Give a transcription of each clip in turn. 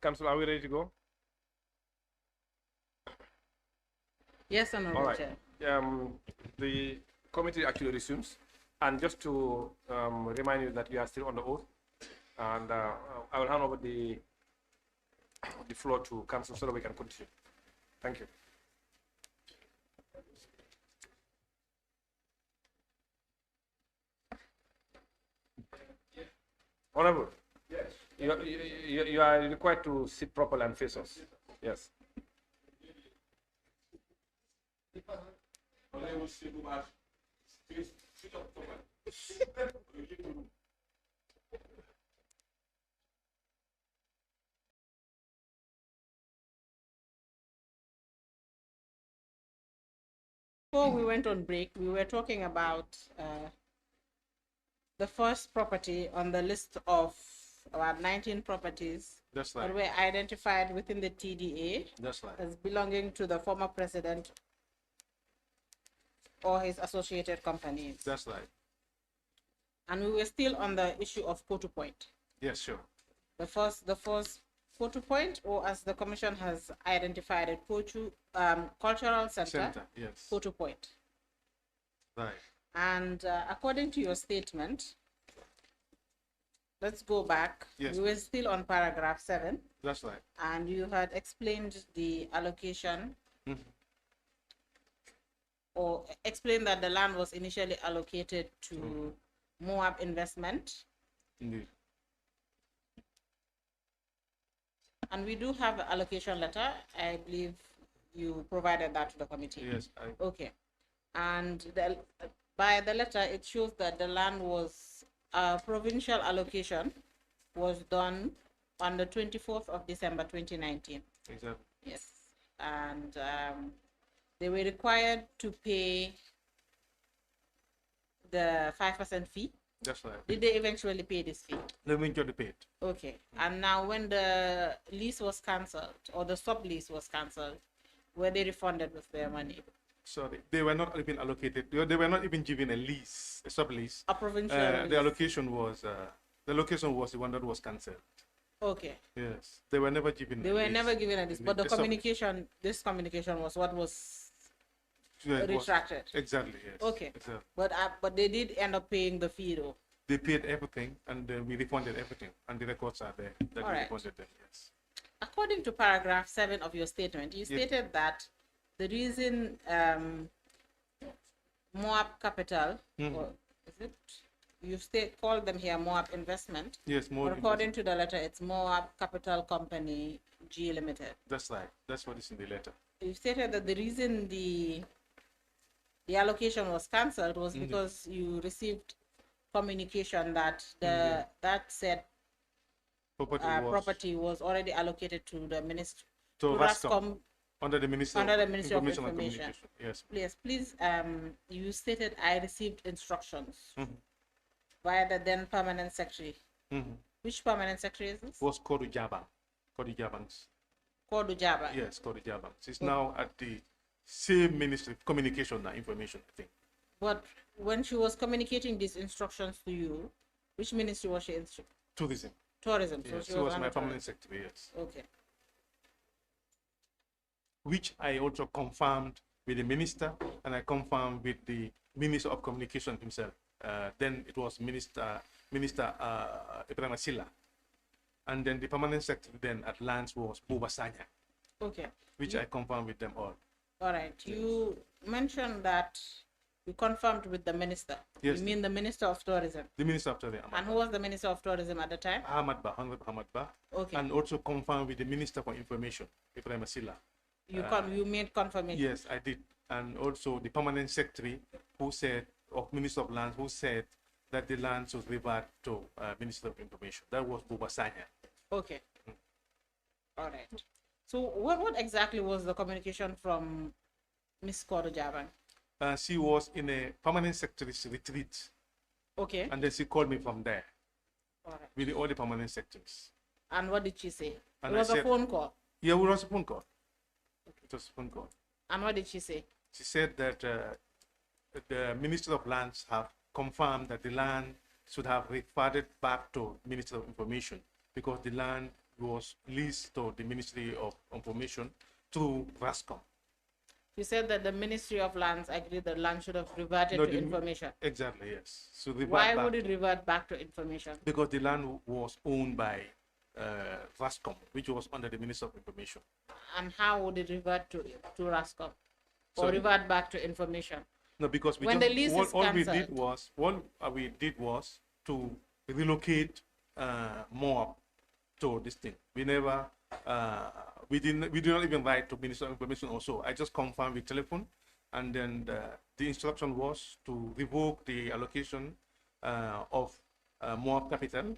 Council, are we ready to go? Yes, All Honorable right. Chair. The committee actually resumes. And just to remind you that you are still on the oath, and I will hand over the floor to Council so that we can continue. Thank you. Honorable. Yes. You are required to sit properly and face us. Yes. Before we went on break, we were talking about the first property on the list of about 19 properties That's right. that were identified within the TDA That's right. as belonging to the former president or his associated companies. That's right. And we were still on the issue of Kotu Point. Yes, sure. The first Kotu Point, or as the commission has identified it, Kotu Cultural Center, yes. Kotu Point. Right. And according to your statement, let's go back. Yes. We were still on paragraph 7. That's right. And you had explained the allocation, or explained that the land was initially allocated to Moab Investment. Indeed. And we do have the allocation letter. I believe you provided that to the committee. Yes. Okay. And by the letter, it shows that the land was, provincial allocation was done on the 24th of December 2019. Exactly. Yes. And they were required to pay the 5% fee. That's right. Did they eventually pay this fee? They eventually paid. Okay. And now when the lease was cancelled, or the sublease was cancelled, were they refunded with their money? Sorry, they were not even allocated. They were not even given a lease, a sublease. A provincial lease. The allocation was the one that was cancelled. Okay. Yes, they were never given. They were never given a lease, but the communication, this communication was what was retracted. Exactly. Yes. Okay. Exactly. But they did end up paying the fee though. They paid everything, and we refunded everything, and the records are there that we refunded them. Yes. According to paragraph 7 of your statement, you stated that the reason Moab Capital, or is it? You called them here Moab Investment. Yes, Moab. But according to the letter, it's Moab Capital Company G Limited. That's right. That's what is in the letter. You stated that the reason the allocation was cancelled was because you received communication that that said property was already allocated to the ministry, to Rascom, under the Ministry of Information. Yes. Please, you stated I received instructions via the then permanent secretary. Which permanent secretary is this? Was Kodu Jabang. Kodu Jabangs. Kodu Jabang. Yes, Kodu Jabang. She's now at the same Ministry of Communication and Information, I think. But when she was communicating these instructions to you, which ministry was she in? Tourism. Tourism. Yes, she was my permanent secretary, yes. Okay. Which I also confirmed with the minister, and I confirmed with the Minister of Communication himself. Then it was Minister Ibrahim Silla. And then the permanent secretary then at Lands was Buba Sanya. Okay. Which I confirmed with them all. All right. Yes. You mentioned that you confirmed with the minister. Yes. You mean the Minister of Tourism? The Minister of Tourism. And who was the Minister of Tourism at the time? Honorable Ahmad Ba. Okay. And also confirmed with the Minister for Information, Ibrahim Silla. You made confirmation? Yes, I did. And also the permanent secretary who said, of Minister of Lands, who said that the land should revert to Minister of Information. That was Buba Sanya. Okay. All right. So what exactly was the communication from Ms. Kodu Jabang? She was in a permanent secretary's retreat. Okay. And then she called me from there. All right. With all the permanent secretaries. And what did she say? And it was a phone call? Yeah, it was a phone call. Okay. It was a phone call. And what did she say? She said that the Minister of Lands have confirmed that the land should have reverted back to Minister of Information because the land was leased to the Ministry of Information through RASCOM. You said that the Ministry of Lands agreed that land should have reverted No, to information. Exactly, yes. So Why would it revert back to information? Because the land was owned by RASCOM, which was under the Ministry of Information. And how would it revert to RASCOM? Or Sorry? Revert back to information? No, because when the lease is all we did was to relocate more to this thing. We never we did not even write to Minister of Information also. I just confirmed with telephone, and then the instruction was to revoke the allocation of more capital,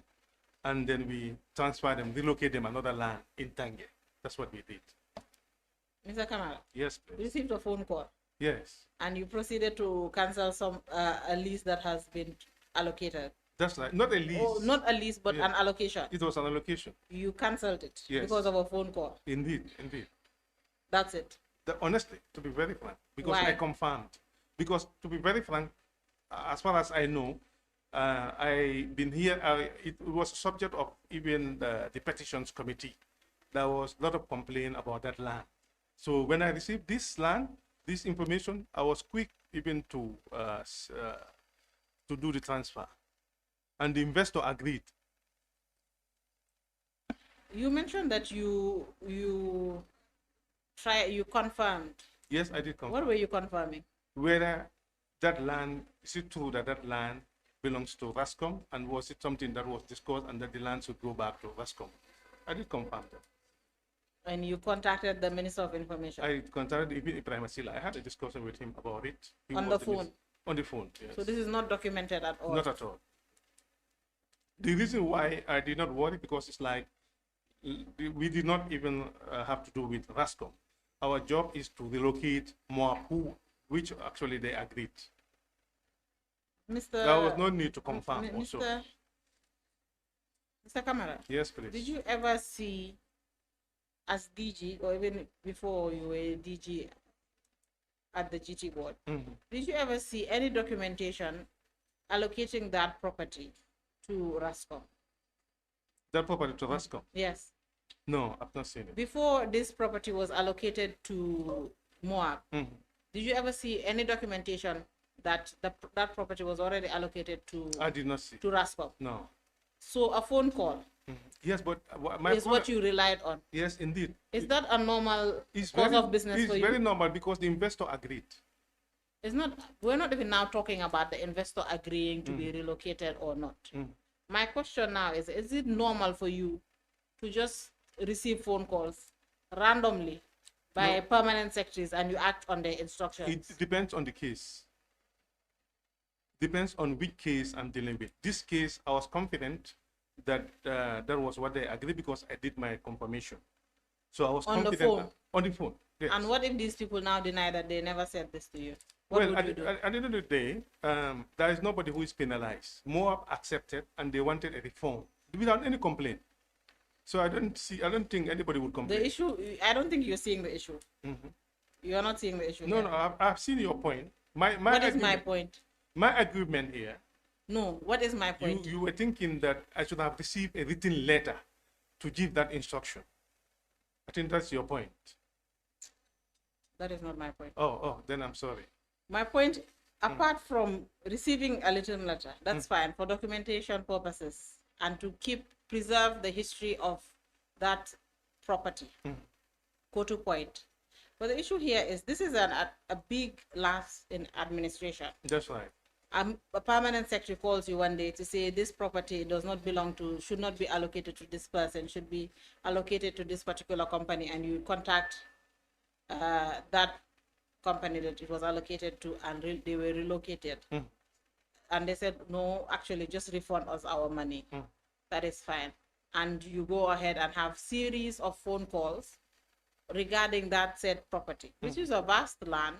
and then we transfer them, relocate them another land in Tangier. That's what we did. Mr. Kamara? Yes, please. You received a phone call? Yes. And you proceeded to cancel some a lease that has been allocated? That's right. Not a lease. Oh, not a lease, but an allocation. It was an allocation. You cancelled it Yes. because of a phone call? Indeed, indeed. That's it? Honestly, to be very frank, because Why? I confirmed. Because to be very frank, as far as I know, I've been here, it was subject of even the petitions committee. There was a lot of complaint about that land. So when I received this land, this information, I was quick even to do the transfer. And the investor agreed. You mentioned that you confirmed. Yes, I did confirm. What were you confirming? Whether that land, is it true that that land belongs to RASCOM, and was it something that was discussed and that the land should go back to RASCOM? I did confirm that. And you contacted the Minister of Information? I contacted even Ibrahim Asila. I had a discussion with him about it. On the phone? On the phone, yes. So this is not documented at all? Not at all. The reason why I did not worry, because it's like we did not even have to do with RASCOM. Our job is to relocate more which actually they agreed. There was no need to confirm also. Mr. Kamara? Yes, please. Did you ever see, as DG, or even before you were DG at the GT board, did you ever see any documentation allocating that property to RASCOM? That property to RASCOM? Yes. No, I've not seen it. Before this property was allocated to Moab, did you ever see any documentation that that property was already allocated to? I did not see. To RASCOM? No. So a phone call? Yes, but is what you relied on? Yes, indeed. Is that a normal course of business for you? It's very normal, because the investor agreed. It's not. We're not even now talking about the investor agreeing to be relocated or not. My question now is it normal for you to just receive phone calls randomly by permanent secretaries and you act on their instructions? It depends on the case. Depends on which case I'm dealing with. This case, I was confident that that was what they agreed, because I did my confirmation. So I was on confident. The phone? On the phone, yes. And what if these people now deny that they never said this to you? Well, at the end of the day, there is nobody who is penalized. Moab accepted, and they wanted a reform without any complaint. So I don't think anybody would complain. The issue, I don't think you're seeing the issue. You're not seeing the issue. No, I've seen your point. What is my point? My agreement here. No, what is my point? You were thinking that I should have received a written letter to give that instruction. I think that's your point. That is not my point. Oh, then I'm sorry. My point, apart from receiving a written letter, that's fine for documentation purposes and to preserve the history of that property. Go-to point. But the issue here is this is a big lapse in administration. That's right. A permanent secretary calls you one day to say this property does not belong to, should not be allocated to this person, should be allocated to this particular company, and you contact that company that it was allocated to, and they were relocated. And they said, no, actually just refund us our money. That is fine. And you go ahead and have series of phone calls regarding that said property, which is a vast land,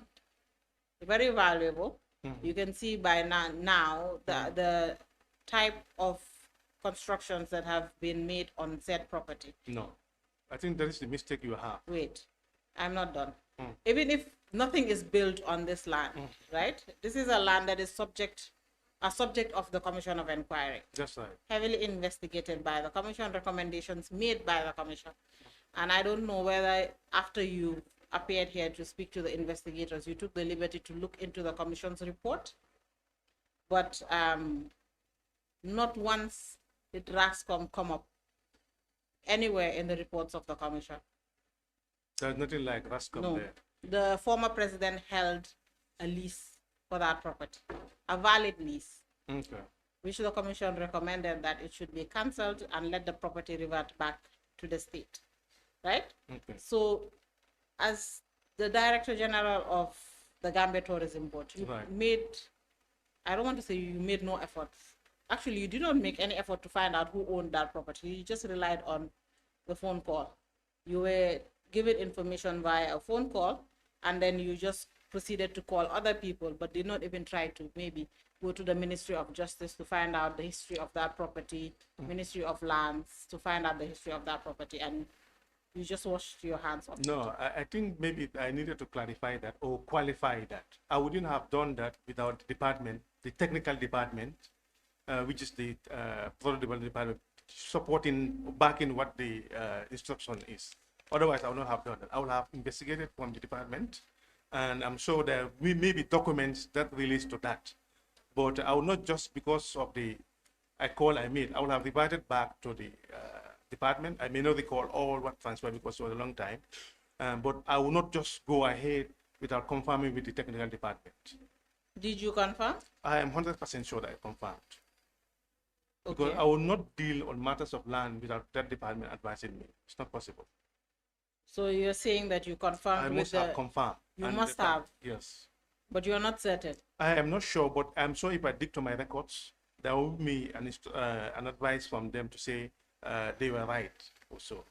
very valuable. You can see by now the type of constructions that have been made on said property. No, I think that is the mistake you have. Wait, I'm not done. Even if nothing is built on this land, right? This is a land that is subject a subject of the Commission of Inquiry. That's right. Heavily investigated by the Commission, recommendations made by the Commission. And I don't know whether after you appeared here to speak to the investigators, you took the liberty to look into the Commission's report, but not once did RASCOM come up anywhere in the reports of the Commission. There's nothing like RASCOM there. The former president held a lease for that property, a valid lease, which the Commission recommended that it should be cancelled and let the property revert back to the state, right? So, as the Director General of the Gambia Tourism Board, you made, I don't want to say you made no efforts. Actually, you did not make any effort to find out who owned that property. You just relied on the phone call. You were given information via a phone call, and then you just proceeded to call other people, but did not even try to maybe go to the Ministry of Justice to find out the history of that property, Ministry of Lands to find out the history of that property, and you just washed your hands off. No, I think maybe I needed to clarify that or qualify that. I wouldn't have done that without the department, the technical department, which is the product development department, supporting, backing what the instruction is. Otherwise, I would not have done that. I would have investigated from the department, and I'm sure there may be documents that relates to that. But I will not just because of the call I made, I will have reverted back to the department. I may not recall all what transpired because it was a long time, but I will not just go ahead without confirming with the technical department. Did you confirm? I am 100% sure that I confirmed. Okay. Because I will not deal on matters of land without that department advising me. It's not possible. So you're saying that you confirmed? I must have confirmed. You must have. Yes. But you are not certain. I am not sure, but I'm sure if I dig to my records, there will be an advice from them to say they were right also.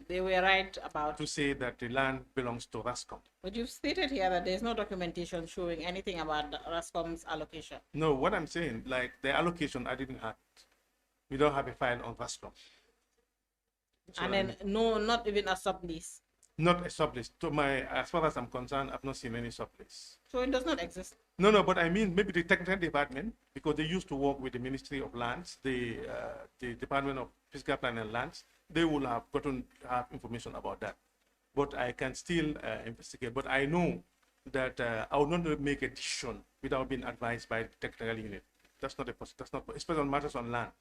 They were right about? To say that the land belongs to RASCOM. But you've stated here that there's no documentation showing anything about RASCOM's allocation. No, what I'm saying, like the allocation, I didn't have it. We don't have a file on RASCOM. And then no, not even a sublease. Not a sublease. As far as I'm concerned, I've not seen any sublease. So it does not exist. No, but I mean maybe the technical department, because they used to work with the Ministry of Lands, the Department of Physical Planning and Lands. They will have gotten information about that. But I can still investigate. But I know that I will not make a decision without being advised by the technical unit. That's not especially on matters on land.